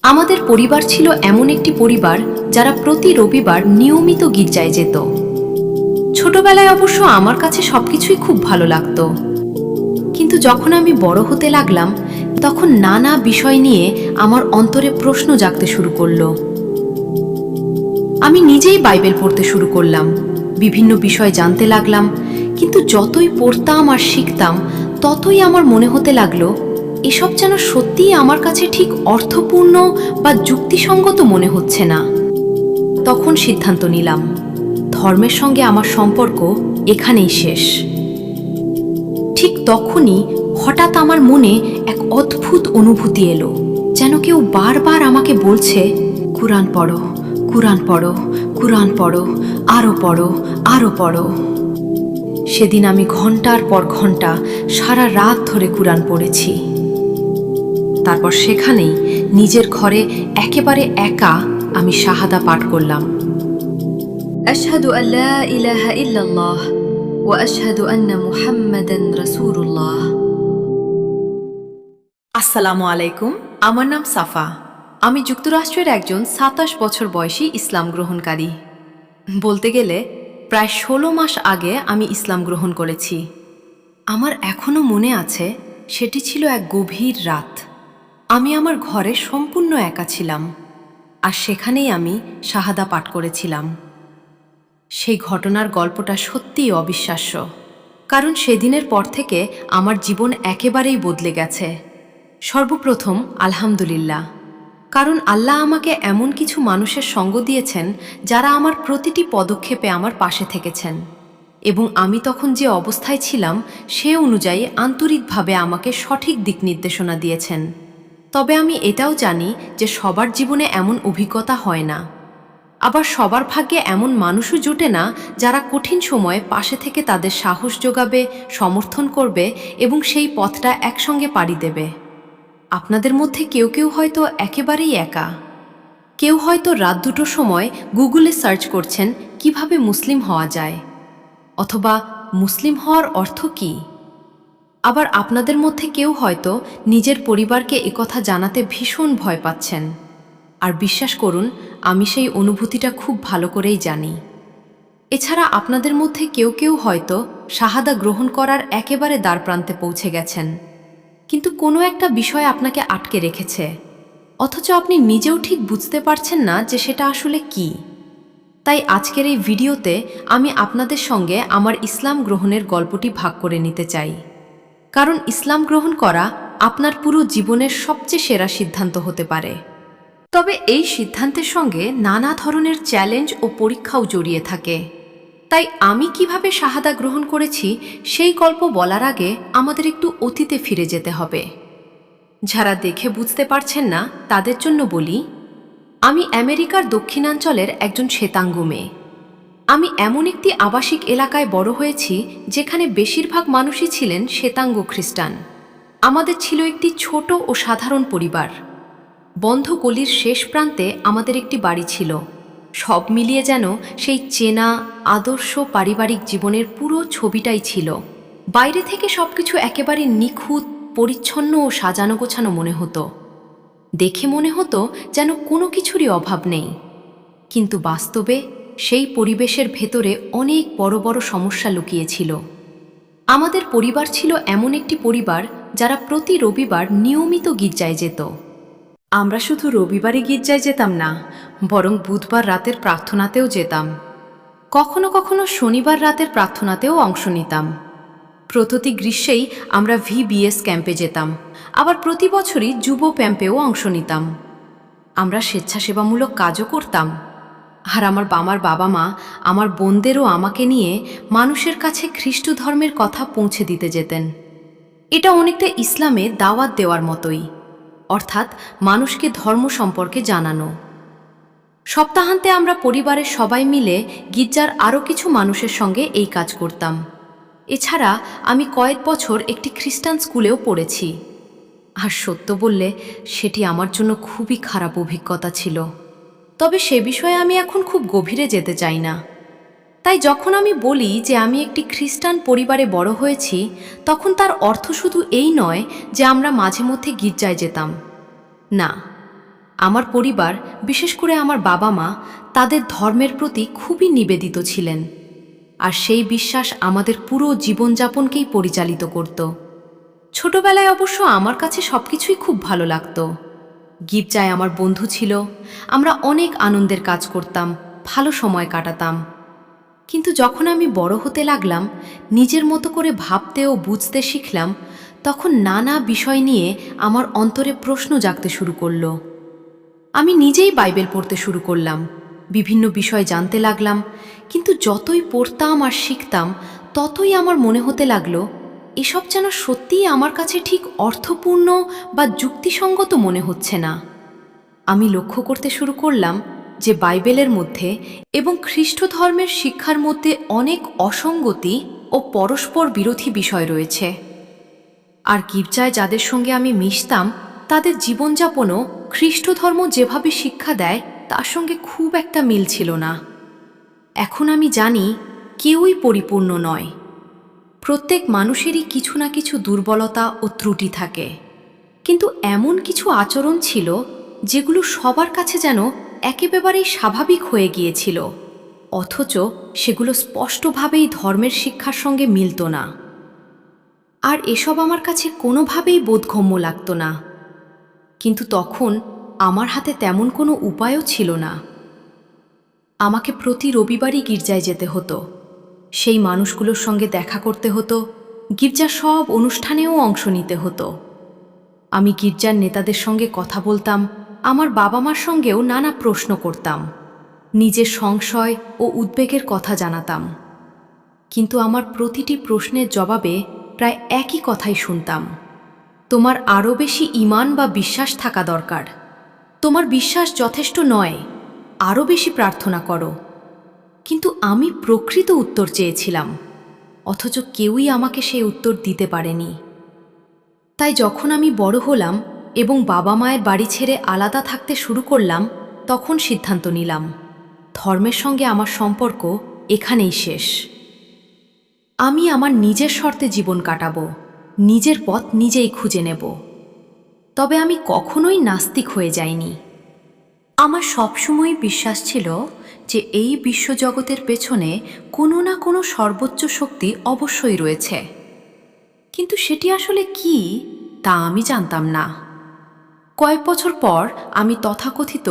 আমাদের পরিবার ছিল এমন একটি পরিবার যারা প্রতি রবিবার নিয়মিত গির্জায় যেত। ছোটবেলায় অবশ্য আমার কাছে সবকিছুই খুব ভালো লাগতো, কিন্তু যখন আমি বড় হতে লাগলাম তখন নানা বিষয় নিয়ে আমার অন্তরে প্রশ্ন জাগতে শুরু করলো। আমি নিজেই বাইবেল পড়তে শুরু করলাম, বিভিন্ন বিষয় জানতে লাগলাম, কিন্তু যতই পড়তাম আর শিখতাম ততই আমার মনে হতে লাগলো এসব যেন সত্যিই আমার কাছে ঠিক অর্থপূর্ণ বা যুক্তিসঙ্গত মনে হচ্ছে না। তখন সিদ্ধান্ত নিলাম, ধর্মের সঙ্গে আমার সম্পর্ক এখানেই শেষ। ঠিক তখনই হঠাৎ আমার মনে এক অদ্ভুত অনুভূতি এলো, যেন কেউ বারবার আমাকে বলছে, কুরআন পড়ো, কুরআন পড়ো, কুরআন পড়ো, আরো পড়ো, আরো পড়ো। সেদিন আমি ঘন্টার পর ঘন্টা সারা রাত ধরে কুরআন পড়েছি। তারপর সেখানেই নিজের ঘরে একেবারে একা আমি শাহাদা পাঠ করলাম। আশহাদু আল্লা ইলাহা ইল্লাল্লাহ ওয়া আশহাদু আন্না মুহাম্মাদান রাসূলুল্লাহ। আসসালামু আলাইকুম, আমার নাম সাফা। আমি যুক্তরাষ্ট্রের একজন ২৭ বছর বয়সী ইসলাম গ্রহণকারী। বলতে গেলে প্রায় ১৬ মাস আগে আমি ইসলাম গ্রহণ করেছি। আমার এখনো মনে আছে, সেটি ছিল এক গভীর রাত। আমি আমার ঘরে সম্পূর্ণ একা ছিলাম, আর সেখানেই আমি শাহাদা পাঠ করেছিলাম। সেই ঘটনার গল্পটা সত্যিই অবিশ্বাস্য, কারণ সেদিনের পর থেকে আমার জীবন একেবারেই বদলে গেছে। সর্বপ্রথম আলহামদুলিল্লাহ, কারণ আল্লাহ আমাকে এমন কিছু মানুষের সঙ্গ দিয়েছেন যারা আমার প্রতিটি পদক্ষেপে আমার পাশে থেকেছেন, এবং আমি তখন যে অবস্থায় ছিলাম সে অনুযায়ী আন্তরিকভাবে আমাকে সঠিক দিক নির্দেশনা দিয়েছেন। তবে আমি এটাও জানি যে সবার জীবনে এমন অভিজ্ঞতা হয় না, আবার সবার ভাগ্যে এমন মানুষও জোটে না যারা কঠিন সময়ে পাশে থেকে তাদের সাহস যোগাবে, সমর্থন করবে এবং সেই পথটা একসঙ্গে পাড়ি দেবে। আপনাদের মধ্যে কেউ কেউ হয়তো একেবারেই একা। কেউ হয়তো রাত দুটোর সময় গুগলে সার্চ করছেন কিভাবে মুসলিম হওয়া যায়, অথবা মুসলিম হওয়ার অর্থ কী। আবার আপনাদের মধ্যে কেউ হয়তো নিজের পরিবারকে একথা জানাতে ভীষণ ভয় পাচ্ছেন। আর বিশ্বাস করুন, আমি সেই অনুভূতিটা খুব ভালো করেই জানি। এছাড়া আপনাদের মধ্যে কেউ কেউ হয়তো শাহাদা গ্রহণ করার একেবারে দ্বারপ্রান্তে পৌঁছে গেছেন, কিন্তু কোনো একটা বিষয় আপনাকে আটকে রেখেছে, অথচ আপনি নিজেও ঠিক বুঝতে পারছেন না যে সেটা আসলে কী। তাই আজকের এই ভিডিওতে আমি আপনাদের সঙ্গে আমার ইসলাম গ্রহণের গল্পটি ভাগ করে নিতে চাই, কারণ ইসলাম গ্রহণ করা আপনার পুরো জীবনের সবচেয়ে সেরা সিদ্ধান্ত হতে পারে। তবে এই সিদ্ধান্তের সঙ্গে নানা ধরনের চ্যালেঞ্জ ও পরীক্ষাও জড়িয়ে থাকে। তাই আমি কিভাবে শাহাদা গ্রহণ করেছি সেই গল্প বলার আগে আমাদের একটু অতীতে ফিরে যেতে হবে। যারা দেখে বুঝতে পারছেন না তাদের জন্য বলি, আমি আমেরিকার দক্ষিণাঞ্চলের একজন শ্বেতাঙ্গ মেয়ে। আমি এমন একটি আবাসিক এলাকায় বড় হয়েছি যেখানে বেশিরভাগ মানুষই ছিলেন শ্বেতাঙ্গ খ্রিস্টান। আমাদের ছিল একটি ছোট ও সাধারণ পরিবার। বন্ধ গলির শেষ প্রান্তে আমাদের একটি বাড়ি ছিল। সব মিলিয়ে যেন সেই চেনা আদর্শ পারিবারিক জীবনের পুরো ছবিটাই ছিল। বাইরে থেকে সবকিছু একেবারে নিখুঁত, পরিচ্ছন্ন ও সাজানো গোছানো মনে হতো। দেখে মনে হতো যেন কোনো কিছুরই অভাব নেই। কিন্তু বাস্তবে সেই পরিবেশের ভেতরে অনেক বড় বড় সমস্যা লুকিয়েছিল। আমাদের পরিবার ছিল এমন একটি পরিবার যারা প্রতি রবিবার নিয়মিত গির্জায় যেত। আমরা শুধু রবিবারে গির্জায় যেতাম না, বরং বুধবার রাতের প্রার্থনাতেও যেতাম। কখনো কখনো শনিবার রাতের প্রার্থনাতেও অংশ নিতাম। প্রতি গ্রীষ্মেই আমরা VBS ক্যাম্পে যেতাম, আবার প্রতি বছরই যুব ক্যাম্পেও অংশ নিতাম। আমরা স্বেচ্ছাসেবামূলক কাজও করতাম। আর আমার বাবা মা আমার বোনদেরও আমাকে নিয়ে মানুষের কাছে খ্রিস্ট ধর্মের কথা পৌঁছে দিতে যেতেন। এটা অনেকটা ইসলামে দাওয়াত দেওয়ার মতোই, অর্থাৎ মানুষকে ধর্ম সম্পর্কে জানানো। সপ্তাহান্তে আমরা পরিবারের সবাই মিলে গির্জার আরও কিছু মানুষের সঙ্গে এই কাজ করতাম। এছাড়া আমি কয়েক বছর একটি খ্রিস্টান স্কুলেও পড়েছি। আর সত্য বললে সেটি আমার জন্য খুবই খারাপ অভিজ্ঞতা ছিল। তবে সে বিষয়ে আমি এখন খুব গভীরে যেতে চাই না। তাই যখন আমি বলি যে আমি একটি খ্রিস্টান পরিবারে বড় হয়েছি, তখন তার অর্থ শুধু এই নয় যে আমরা মাঝে মধ্যে গির্জায় যেতাম। না, আমার পরিবার, বিশেষ করে আমার বাবা মা, তাদের ধর্মের প্রতি খুবই নিবেদিত ছিলেন, আর সেই বিশ্বাস আমাদের পুরো জীবনযাপনকেই পরিচালিত করত। ছোটবেলায় অবশ্য আমার কাছে সবকিছুই খুব ভালো লাগতো। গির্জায় আমার বন্ধু ছিল, আমরা অনেক আনন্দের কাজ করতাম, ভালো সময় কাটাতাম। কিন্তু যখন আমি বড় হতে লাগলাম, নিজের মতো করে ভাবতে ও বুঝতে শিখলাম, তখন নানা বিষয় নিয়ে আমার অন্তরে প্রশ্ন জাগতে শুরু করলো। আমি নিজেই বাইবেল পড়তে শুরু করলাম, বিভিন্ন বিষয় জানতে লাগলাম, কিন্তু যতই পড়তাম আর শিখতাম, ততই আমার মনে হতে লাগলো এসব যেন সত্যিই আমার কাছে ঠিক অর্থপূর্ণ বা যুক্তিসঙ্গত মনে হচ্ছে না। আমি লক্ষ্য করতে শুরু করলাম যে বাইবেলের মধ্যে এবং খ্রিস্ট ধর্মের শিক্ষার মধ্যে অনেক অসঙ্গতি ও পরস্পর বিরোধী বিষয় রয়েছে। আর গির্জায় যাদের সঙ্গে আমি মিশতাম, তাদের জীবনযাপনও খ্রিস্ট ধর্ম যেভাবে শিক্ষা দেয় তার সঙ্গে খুব একটা মিল ছিল না। এখন আমি জানি কেউই পরিপূর্ণ নয়। প্রত্যেক মানুষেরই কিছু না কিছু দুর্বলতা ও ত্রুটি থাকে, কিন্তু এমন কিছু আচরণ ছিল যেগুলো সবার কাছে যেন একেবারেই স্বাভাবিক হয়ে গিয়েছিল, অথচ সেগুলো স্পষ্টভাবেই ধর্মের শিক্ষার সঙ্গে মিলত না। আর এসব আমার কাছে কোনোভাবেই বোধগম্য লাগত না। কিন্তু তখন আমার হাতে তেমন কোনো উপায়ও ছিল না। আমাকে প্রতি রবিবারই গির্জায় যেতে হতো, সেই মানুষগুলোর সঙ্গে দেখা করতে হতো, গির্জার সব অনুষ্ঠানেও অংশ নিতে হতো। আমি গির্জার নেতাদের সঙ্গে কথা বলতাম, আমার বাবা মার সঙ্গেও নানা প্রশ্ন করতাম, নিজের সংশয় ও উদ্বেগের কথা জানাতাম। কিন্তু আমার প্রতিটি প্রশ্নের জবাবে প্রায় একই কথাই শুনতাম: তোমার আরও বেশি ঈমান বা বিশ্বাস থাকা দরকার, তোমার বিশ্বাস যথেষ্ট নয়, আরও বেশি প্রার্থনা করো। কিন্তু আমি প্রকৃত উত্তর চেয়েছিলাম, অথচ কেউই আমাকে সেই উত্তর দিতে পারেনি। তাই যখন আমি বড় হলাম এবং বাবা মায়ের বাড়ি ছেড়ে আলাদা থাকতে শুরু করলাম, তখন সিদ্ধান্ত নিলাম ধর্মের সঙ্গে আমার সম্পর্ক এখানেই শেষ। আমি আমার নিজের শর্তে জীবন কাটাবো, নিজের পথ নিজেই খুঁজে নেব। তবে আমি কখনোই নাস্তিক হয়ে যাইনি। আমার সবসময় বিশ্বাস ছিল যে এই বিশ্বজগতের পেছনে কোনো না কোনো সর্বোচ্চ শক্তি অবশ্যই রয়েছে, কিন্তু সেটি আসলে কি তা আমি জানতাম না। কয়েক বছর পর আমি তথাকথিত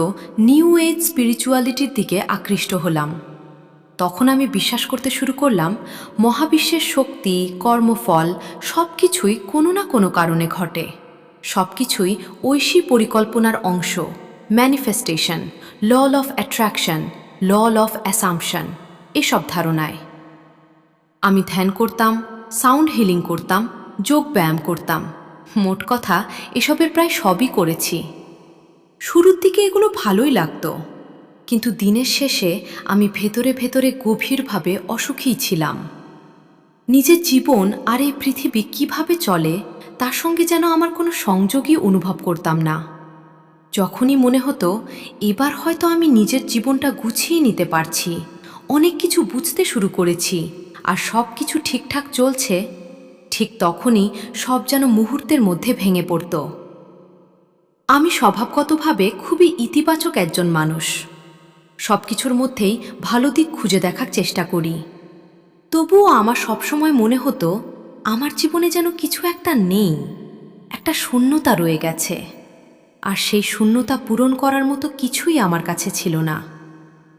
নিউ এজ স্পিরিচুয়ালিটির দিকে আকৃষ্ট হলাম। তখন আমি বিশ্বাস করতে শুরু করলাম মহাবিশ্বের শক্তি, কর্মফল সব কিছুই কোনো না কোনো কারণে ঘটে, সব কিছুই ঐশী পরিকল্পনার অংশ, manifestation, law of attraction, law of assumption, এসব ধারণায়। আমি ধ্যান করতাম, সাউন্ড হিলিং করতাম, যোগ ব্যায়াম করতাম, মোট কথা এসবের প্রায় সবই করেছি। শুরুর দিকে এগুলো ভালোই লাগতো, কিন্তু দিনের শেষে আমি ভেতরে ভেতরে গভীরভাবে অসুখী ছিলাম। নিজের জীবন আর এই পৃথিবী কিভাবে চলে তার সঙ্গে যেন আমার কোনো সংযোগই অনুভব করতাম না। যখনই মনে হতো এবার হয়তো আমি নিজের জীবনটা গুছিয়ে নিতে পারছি, অনেক কিছু বুঝতে শুরু করেছি আর সব কিছু ঠিকঠাক চলছে, ঠিক তখনই সব যেন মুহূর্তের মধ্যে ভেঙে পড়ত। আমি স্বভাবগতভাবে খুবই ইতিবাচক একজন মানুষ, সব কিছুর মধ্যেই ভালো দিক খুঁজে দেখার চেষ্টা করি। তবুও আমার সবসময় মনে হতো আমার জীবনে যেন কিছু একটা নেই, একটা শূন্যতা রয়ে গেছে, আর সেই শূন্যতা পূরণ করার মতো কিছুই আমার কাছে ছিল না।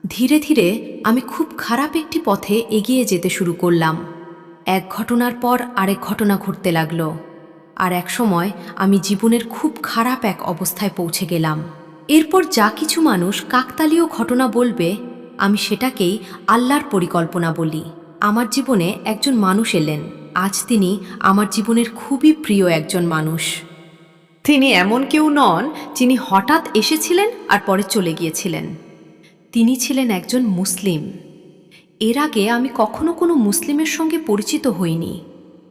ধীরে ধীরে আমি খুব খারাপ একটি পথে এগিয়ে যেতে শুরু করলাম। এক ঘটনার পর আরেক ঘটনা ঘটতে লাগলো, আর এক সময় আমি জীবনের খুব খারাপ এক অবস্থায় পৌঁছে গেলাম। এরপর যা কিছু মানুষ কাকতালীয় ঘটনা বলবে, আমি সেটাকেই আল্লাহর পরিকল্পনা বলি। আমার জীবনে একজন মানুষ এলেন, আজ তিনি আমার জীবনের খুবই প্রিয় একজন মানুষ। তিনি এমন কেউ নন যিনি হঠাৎ এসেছিলেন আর পরে চলে গিয়েছিলেন। তিনি ছিলেন একজন মুসলিম। এর আগে আমি কখনো কোনো মুসলিমের সঙ্গে পরিচিত হইনি।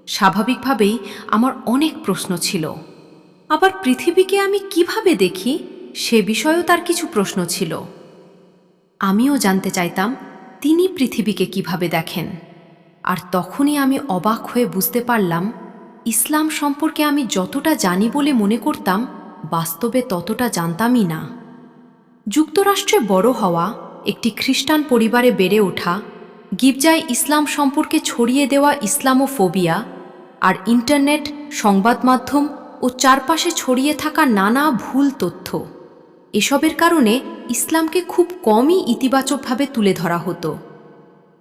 স্বাভাবিকভাবেই আমার অনেক প্রশ্ন ছিল। আবার পৃথিবীকে আমি কিভাবে দেখি সে বিষয়েও তার কিছু প্রশ্ন ছিল। আমিও জানতে চাইতাম তিনি পৃথিবীকে কিভাবে দেখেন। আর তখনই আমি অবাক হয়ে বুঝতে পারলাম ইসলাম সম্পর্কে আমি যতটা জানি বলে মনে করতাম, বাস্তবে ততটা জানতামই না। যুক্তরাষ্ট্রে বড় হওয়া, একটি খ্রিস্টান পরিবারে বেড়ে ওঠা, গির্জায় ইসলাম সম্পর্কে ছড়িয়ে দেওয়া ইসলামোফোবিয়া, আর ইন্টারনেট, সংবাদ মাধ্যম ও চারপাশে ছড়িয়ে থাকা নানা ভুল তথ্য, এসবের কারণে ইসলামকে খুব কমই ইতিবাচকভাবে তুলে ধরা হতো।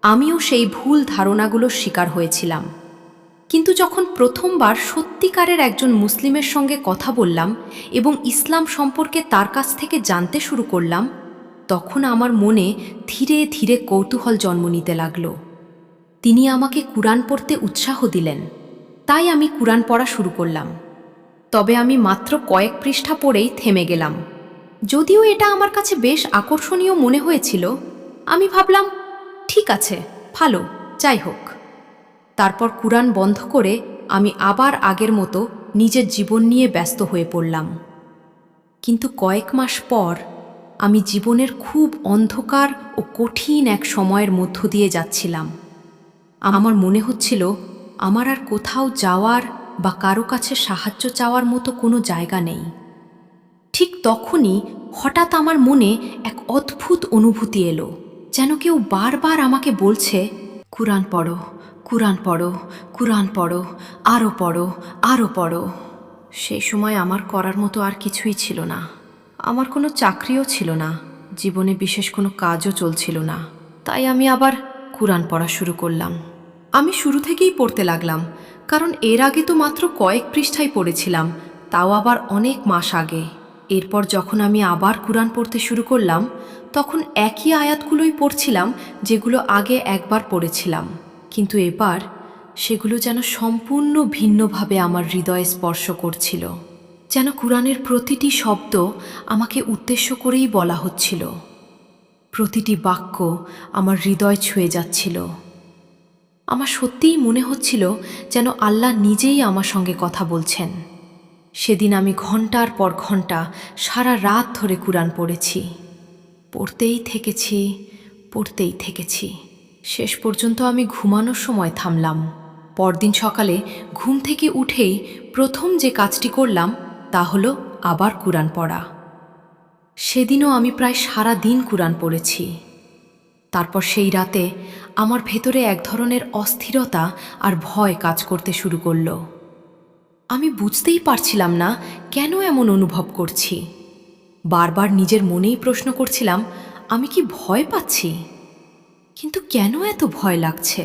আমিও সেই ভুল ধারণাগুলোর শিকার হয়েছিলাম। কিন্তু যখন প্রথমবার সত্যিকারের একজন মুসলিমের সঙ্গে কথা বললাম এবং ইসলাম সম্পর্কে তার কাছ থেকে জানতে শুরু করলাম, তখন আমার মনে ধীরে ধীরে কৌতূহল জন্ম নিতে লাগল। তিনি আমাকে কুরআন পড়তে উৎসাহ দিলেন, তাই আমি কুরআন পড়া শুরু করলাম। তবে আমি মাত্র কয়েক পৃষ্ঠা পড়েই থেমে গেলাম। যদিও এটা আমার কাছে বেশ আকর্ষণীয় মনে হয়েছিল, আমি ভাবলাম, ঠিক আছে, ভালো, যাই হোক। তারপর কুরআন বন্ধ করে আমি আবার আগের মতো নিজের জীবন নিয়ে ব্যস্ত হয়ে পড়লাম। কিন্তু কয়েক মাস পর আমি জীবনের খুব অন্ধকার ও কঠিন এক সময়ের মধ্য দিয়ে যাচ্ছিলাম। আমার মনে হচ্ছিল আমার আর কোথাও যাওয়ার বা কারো কাছে সাহায্য চাওয়ার মতো কোনো জায়গা নেই। ঠিক তখনই হঠাৎ আমার মনে এক অদ্ভুত অনুভূতি এলো, যেন কেউ বারবার আমাকে বলছে, কুরআন পড়ো, কুরআন পড়ো, কুরআন পড়ো, আরও পড়ো, আরও পড়ো। সেই সময় আমার করার মতো আর কিছুই ছিল না। আমার কোনো চাকরিও ছিল না, জীবনে বিশেষ কোনো কাজও চলছিল না। তাই আমি আবার কুরআন পড়া শুরু করলাম। আমি শুরু থেকেই পড়তে লাগলাম, কারণ এর আগে তো মাত্র কয়েক পৃষ্ঠাই পড়েছিলাম, তাও আবার অনেক মাস আগে। এরপর যখন আমি আবার কুরআন পড়তে শুরু করলাম, তখন একই আয়াতগুলোই পড়ছিলাম যেগুলো আগে একবার পড়েছিলাম, কিন্তু এবার সেগুলো যেন সম্পূর্ণ ভিন্নভাবে আমার হৃদয়ে স্পর্শ করছিল। যেন কুরআনের প্রতিটি শব্দ আমাকে উদ্দেশ্য করেই বলা হচ্ছিল, প্রতিটি বাক্য আমার হৃদয় ছুঁয়ে যাচ্ছিল। আমার সত্যিই মনে হচ্ছিল যেন আল্লাহ নিজেই আমার সঙ্গে কথা বলছেন। সেদিন আমি ঘন্টার পর ঘন্টা সারা রাত ধরে কুরআন পড়েছি, পড়তেই থেকেছি। শেষ পর্যন্ত আমি ঘুমানোর সময় থামলাম। পরদিন সকালে ঘুম থেকে উঠেই প্রথম যে কাজটি করলাম তা হলো আবার কুরআন পড়া। সেদিনও আমি প্রায় সারা দিন কুরআন পড়েছি। তারপর সেই রাতে আমার ভেতরে এক ধরনের অস্থিরতা আর ভয় কাজ করতে শুরু করল। আমি বুঝতেই পারছিলাম না কেন এমন অনুভব করছি। বারবার নিজের মনেই প্রশ্ন করছিলাম, আমি কি ভয় পাচ্ছি? কিন্তু কেন এত ভয় লাগছে?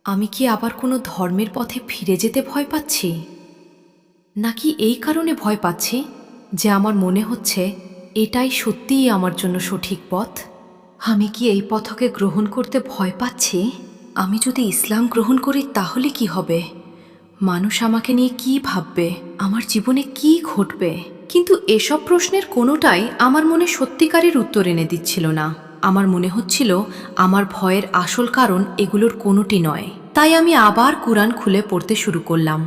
আমি কি আবার কোনো ধর্মের পথে ফিরে যেতে ভয় পাচ্ছি? নাকি এই কারণে ভয় পাচ্ছি যে আমার মনে হচ্ছে এটাই সত্যিই আমার জন্য সঠিক পথ? আমি কি এই পথকে গ্রহণ করতে ভয় পাচ্ছি? আমি যদি ইসলাম গ্রহণ করি তাহলে কি হবে? মানুষ আমাকে নিয়ে কি ভাববে? আমার জীবনে কি ঘটবে? কিন্তু এসব প্রশ্নের কোনোটাই আমার মনে সত্যিকারের উত্তর এনে দিচ্ছিল না। আমার মনে হচ্ছিল আমার ভয়ের আসল কারণ এগুলোর কোনোটি নয়। তাই আমি আবার কুরআন খুলে পড়তে শুরু করলাম।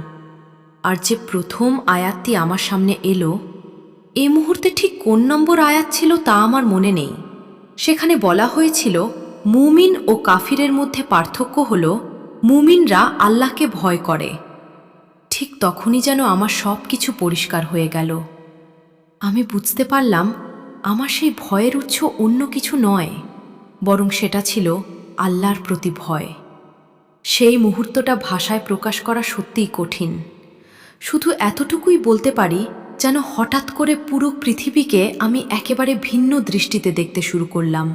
আর যে প্রথম আয়াতটি আমার সামনে এলো, এই মুহূর্তে ঠিক কোন নম্বর আয়াত ছিল তা আমার মনে নেই। সেখানে বলা হয়েছিল, মুমিন ও কাফিরের মধ্যে পার্থক্য হল মুমিনরা আল্লাহকে ভয় করে। ঠিক তখনই যেন আমার সব কিছু পরিষ্কার হয়ে গেল। আমি বুঝতে পারলাম আমার সেই ভয়ের উৎস অন্য কিছু নয়, বরং সেটা ছিল আল্লাহর প্রতি ভয়। সেই মুহূর্তটা ভাষায় প্রকাশ করা সত্যিই কঠিন। শুধু এতটুকুই বলতে পারি, যেন হঠাৎ করে পুরো পৃথিবীকে আমি একেবারে ভিন্ন দৃষ্টিতে দেখতে শুরু করলাম।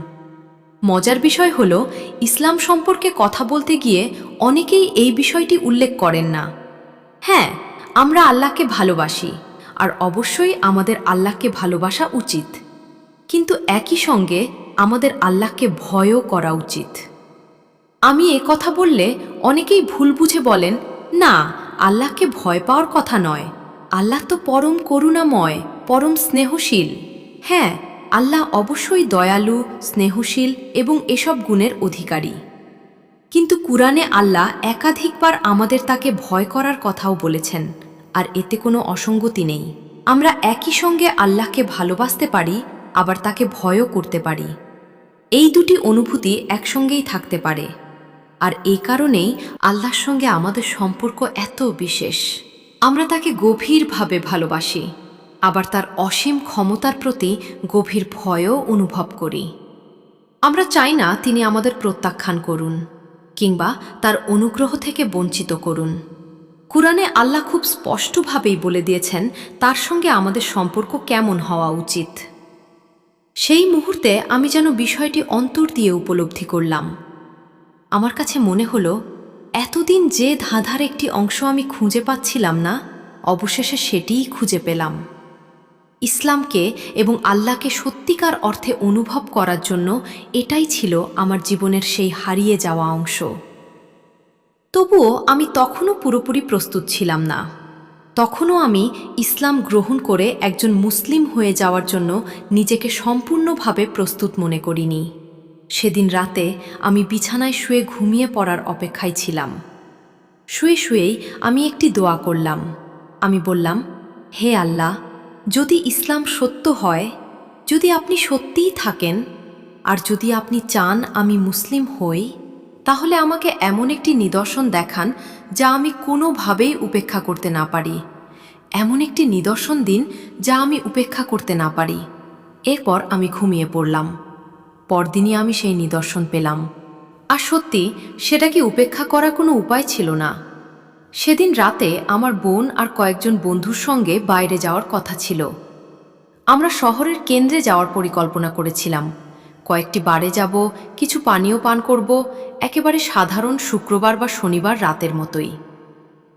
মজার বিষয় হলো, ইসলাম সম্পর্কে কথা বলতে গিয়ে অনেকেই এই বিষয়টি উল্লেখ করেন না। হ্যাঁ, আমরা আল্লাহকে ভালোবাসি, আর অবশ্যই আমাদের আল্লাহকে ভালোবাসা উচিত, কিন্তু একই সঙ্গে আমাদের আল্লাহকে ভয়ও করা উচিত। আমি কথা বললে অনেকেই ভুল বুঝে বলেন, না, আল্লাহকে ভয় পাওয়ার কথা নয়, আল্লাহ তো পরম করুণাময়, পরম স্নেহশীল। হ্যাঁ, আল্লাহ অবশ্যই দয়ালু, স্নেহশীল এবং এসব গুণের অধিকারী। কিন্তু কুরআনে আল্লাহ একাধিকবার আমাদের তাকে ভয় করার কথাও বলেছেন, আর এতে কোনো অসঙ্গতি নেই। আমরা একই সঙ্গে আল্লাহকে ভালোবাসতে পারি, আবার তাকে ভয়ও করতে পারি। এই দুটি অনুভূতি একসঙ্গেই থাকতে পারে, আর এই কারণেই আল্লাহর সঙ্গে আমাদের সম্পর্ক এত বিশেষ। আমরা তাকে গভীরভাবে ভালোবাসি, আবার তার অসীম ক্ষমতার প্রতি গভীর ভয়ও অনুভব করি। আমরা চাই না তিনি আমাদের প্রত্যাখ্যান করুন কিংবা তার অনুগ্রহ থেকে বঞ্চিত করুন। কুরআনে আল্লাহ খুব স্পষ্টভাবেই বলে দিয়েছেন তার সঙ্গে আমাদের সম্পর্ক কেমন হওয়া উচিত। সেই মুহূর্তে আমি যেন বিষয়টি অন্তর দিয়ে উপলব্ধি করলাম। আমার কাছে মনে হলো এতদিন যে ধাঁধার একটি অংশ আমি খুঁজে পাচ্ছিলাম না, অবশেষে সেটিই খুঁজে পেলাম। ইসলামকে এবং আল্লাহকে সত্যিকার অর্থে অনুভব করার জন্য এটাই ছিল আমার জীবনের সেই হারিয়ে যাওয়া অংশ। তবুও আমি তখনও পুরোপুরি প্রস্তুত ছিলাম না। তখনও আমি ইসলাম গ্রহণ করে একজন মুসলিম হয়ে যাওয়ার জন্য নিজেকে সম্পূর্ণভাবে প্রস্তুত মনে করিনি। সেদিন রাতে আমি বিছানায় শুয়ে ঘুমিয়ে পড়ার অপেক্ষায় ছিলাম। শুয়ে শুয়েই আমি একটি দোয়া করলাম। আমি বললাম, হে আল্লাহ, যদি ইসলাম সত্য হয়, যদি আপনি সত্যিই থাকেন, আর যদি আপনি চান আমি মুসলিম হই, তাহলে আমাকে এমন একটি নিদর্শন দেখান যা আমি কোনোভাবেই উপেক্ষা করতে না পারি। এমন একটি নিদর্শন দিন যা আমি উপেক্ষা করতে না পারি। এরপর আমি ঘুমিয়ে পড়লাম। পরদিনই আমি সেই নিদর্শন পেলাম। আর সত্যি সেটা কি উপেক্ষা করার কোনো উপায় ছিল না। সেদিন রাতে আমার বোন আর কয়েকজন বন্ধুর সঙ্গে বাইরে যাওয়ার কথা ছিল। আমরা শহরের কেন্দ্রে যাওয়ার পরিকল্পনা করেছিলাম। কয়েকটি বারে যাব, কিছু পানীয় পান করব, একেবারে সাধারণ শুক্রবার বা শনিবার রাতের মতোই।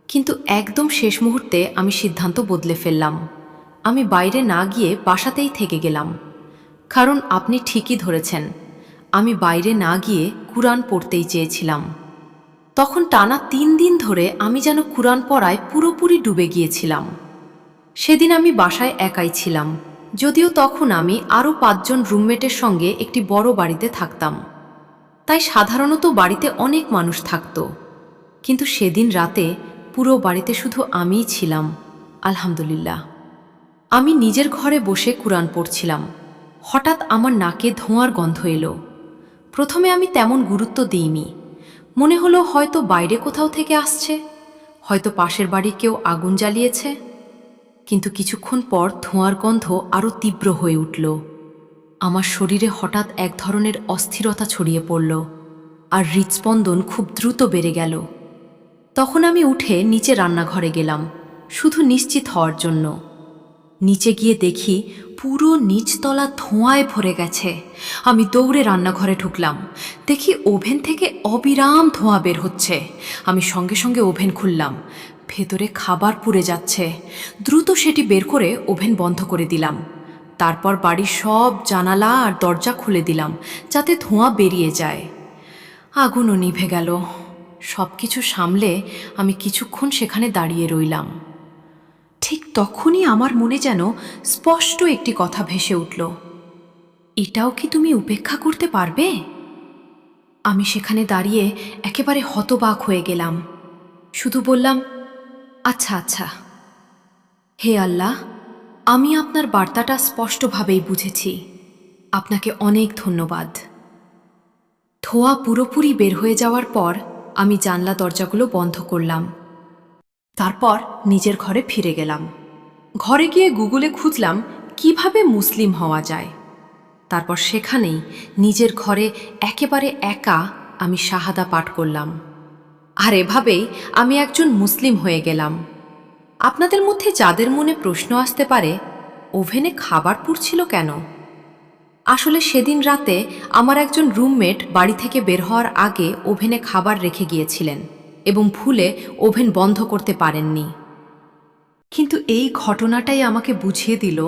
কিন্তু একদম শেষ মুহূর্তে আমি সিদ্ধান্ত বদলে ফেললাম। আমি বাইরে না গিয়ে বাসাতেই থেকে গেলাম। কারণ আপনি ঠিকই ধরেছেন, আমি বাইরে না গিয়ে কুরআন পড়তেই চেয়েছিলাম। তখন টানা 3 দিন ধরে আমি যেন কুরআন পড়ায় পুরোপুরি ডুবে গিয়েছিলাম। সেদিন আমি বাসায় একাই ছিলাম, যদিও তখন আমি আরও 5 জন রুমমেটের সঙ্গে একটি বড় বাড়িতে থাকতাম। তাই সাধারণত বাড়িতে অনেক মানুষ থাকত, কিন্তু সেদিন রাতে পুরো বাড়িতে শুধু আমিই ছিলাম। আলহামদুলিল্লাহ। আমি নিজের ঘরে বসে কুরআন পড়ছিলাম। হঠাৎ আমার নাকে ধোঁয়ার গন্ধ এলো। প্রথমে আমি তেমন গুরুত্ব দিইনি। মনে হলো হয়তো বাইরে কোথাও থেকে আসছে, হয়তো পাশের বাড়ি কেউ আগুন জ্বালিয়েছে। কিন্তু কিছুক্ষণ পর ধোঁয়ার গন্ধ আরও তীব্র হয়ে উঠল। আমার শরীরে হঠাৎ এক ধরনের অস্থিরতা ছড়িয়ে পড়ল, আর হৃৎস্পন্দন খুব দ্রুত বেড়ে গেল। তখন আমি উঠে নিচে রান্নাঘরে গেলাম, শুধু নিশ্চিত হওয়ার জন্য। নিচে গিয়ে দেখি পুরো নিচতলা ধোঁয়ায় ভরে গেছে। আমি দৌড়ে রান্নাঘরে ঢুকলাম। দেখি ওভেন থেকে অবিরাম ধোঁয়া বের হচ্ছে। আমি সঙ্গে সঙ্গে ওভেন খুললাম। ভেতরে খাবার পুড়ে যাচ্ছে। দ্রুত সেটি বের করে ওভেন বন্ধ করে দিলাম। তারপর বাড়ির সব জানালা আর দরজা খুলে দিলাম, যাতে ধোঁয়া বেরিয়ে যায়। আগুনও নিভে গেল। সব কিছু সামলে আমি কিছুক্ষণ সেখানে দাঁড়িয়ে রইলাম। ঠিক তখনই আমার মনে যেন স্পষ্ট একটি কথা ভেসে উঠল, এটাও কি তুমি উপেক্ষা করতে পারবে? আমি সেখানে দাঁড়িয়ে একেবারে হতবাক হয়ে গেলাম। শুধু বললাম, আচ্ছা আচ্ছা। হে আল্লাহ, আমি আপনার বার্তাটা স্পষ্টভাবেই বুঝেছি। আপনাকে অনেক ধন্যবাদ। ধোঁয়া পুরোপুরি বের হয়ে যাওয়ার পর আমি জানলা দরজাগুলো বন্ধ করলাম। তারপর নিজের ঘরে ফিরে গেলাম। ঘরে গিয়ে গুগলে খুঁজলাম কিভাবে মুসলিম হওয়া যায়। তারপর সেখানেই নিজের ঘরে একেবারে একা আমি শাহাদা পাঠ করলাম। আর এভাবেই আমি একজন মুসলিম হয়ে গেলাম। আপনাদের মধ্যে যাদের মনে প্রশ্ন আসতে পারে, ওভেনে খাবার পুড়ছিল কেন? আসলে সেদিন রাতে আমার একজন রুমমেট বাড়ি থেকে বের হওয়ার আগে ওভেনে খাবার রেখে গিয়েছিলেন এবং ভুলে ওভেন বন্ধ করতে পারেননি। কিন্তু এই ঘটনাটাই আমাকে বুঝিয়ে দিল,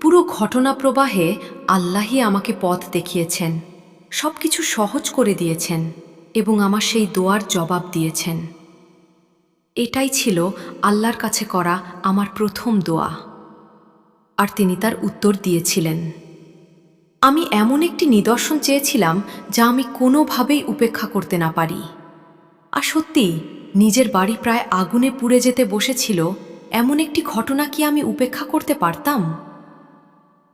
পুরো ঘটনা প্রবাহে আল্লাহই আমাকে পথ দেখিয়েছেন, সবকিছু সহজ করে দিয়েছেন এবং আমার সেই দোয়ার জবাব দিয়েছেন। এটাই ছিল আল্লাহর কাছে করা আমার প্রথম দোয়া, আর তিনি তার উত্তর দিয়েছিলেন। আমি এমন একটি নিদর্শন চেয়েছিলাম যা আমি কোনোভাবেই উপেক্ষা করতে না পারি। আর সত্যি, নিজের বাড়ি প্রায় আগুনে পুড়ে যেতে বসেছিল, এমন একটি ঘটনা কি আমি উপেক্ষা করতে পারতাম?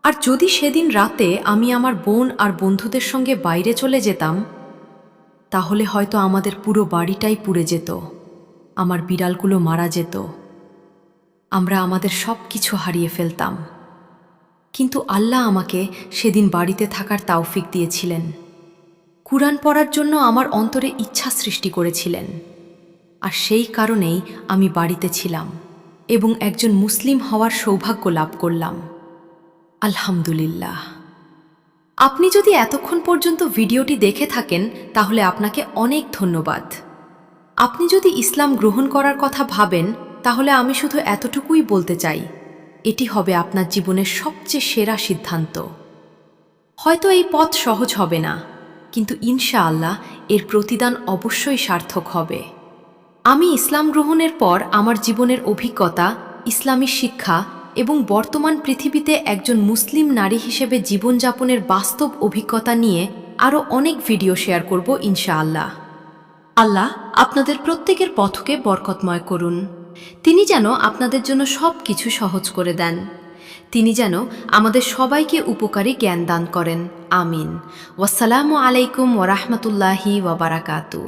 আর যদি সেদিন রাতে আমি আমার বোন আর বন্ধুদের সঙ্গে বাইরে চলে যেতাম, তাহলে হয়তো আমাদের পুরো বাড়িটাই পুড়ে যেত, আমার বিড়ালগুলো মারা যেত। আমরা আমাদের সব কিছু হারিয়ে ফেলতাম, কিন্তু আল্লাহ আমাকে সেদিন বাড়িতে থাকার তাওফিক দিয়েছিলেন। কুরআন পড়ার জন্য আমার অন্তরে ইচ্ছা সৃষ্টি করেছিলেন, আর সেই কারণেই আমি বাড়িতে ছিলাম এবং একজন মুসলিম হওয়ার সৌভাগ্য লাভ করলাম। আলহামদুলিল্লাহ। আপনি যদি এতক্ষণ পর্যন্ত ভিডিওটি দেখে থাকেন তাহলে আপনাকে অনেক ধন্যবাদ। আপনি যদি ইসলাম গ্রহণ করার কথা ভাবেন তাহলে আমি শুধু এতটুকুই বলতে চাই, এটি হবে আপনার জীবনের সবচেয়ে সেরা সিদ্ধান্ত। হয়তো এই পথ সহজ হবে না, কিন্তু ইনশাআল্লাহ এর প্রতিদান অবশ্যই সার্থক হবে। আমি ইসলাম গ্রহণের পর আমার জীবনের অভিজ্ঞতা, ইসলামী শিক্ষা এবং বর্তমান পৃথিবীতে একজন মুসলিম নারী হিসেবে জীবনযাপনের বাস্তব অভিজ্ঞতা নিয়ে আরও অনেক ভিডিও শেয়ার করব ইনশাআল্লাহ। আল্লাহ আপনাদের প্রত্যেকের পথকে বরকতময় করুন। তিনি যেন আপনাদের জন্য সব কিছু সহজ করে দেন। তিনি যেন আমাদের সবাইকে উপকারী জ্ঞান দান করেন। আমিন। ওয়াসসালামু আলাইকুম ওয়া রাহমাতুল্লাহি ওয়া বারাকাতুহু।